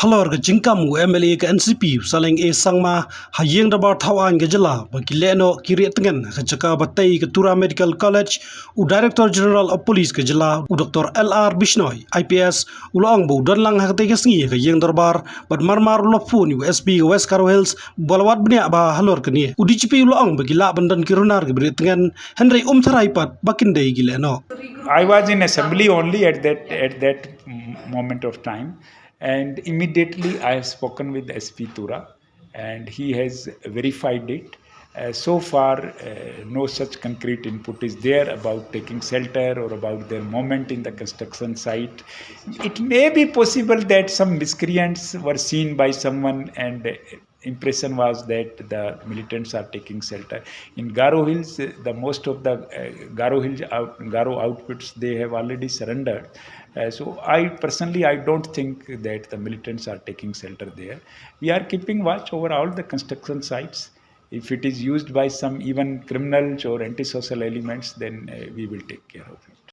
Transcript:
Halor ke jingkamu MLA ke NCP saling sangma hayeng dabar thawan ke jela bagi lehnoh tngen ke jaka batai ke Tura Medical College u Director General of Police ke jela u Dr. LR Bishnoi IPS ulong bu dan lang hakte ke sengi ke yeng darbar bad marmar lopun u SB West Kyrwoh Hills balawat bnia ba halor ke ni u DGP ulong bagi la bandan kirunar ke tngen Henry tharai pat bakin dei ke lehnoh. I was in assembly only at that moment of time, and immediately I have spoken with SP Tura, and he has verified it. So far, no such concrete input is there about taking shelter or about their movement in the construction site. It may be possible that some miscreants were seen by someone and impression was that the militants are taking shelter. In Kyrwoh Hills, the most of the Kyrwoh outfits, they have already surrendered. So I personally, I don't think that the militants are taking shelter there. We are keeping watch over all the construction sites. If it is used by some even criminals or antisocial elements, then we will take care of it.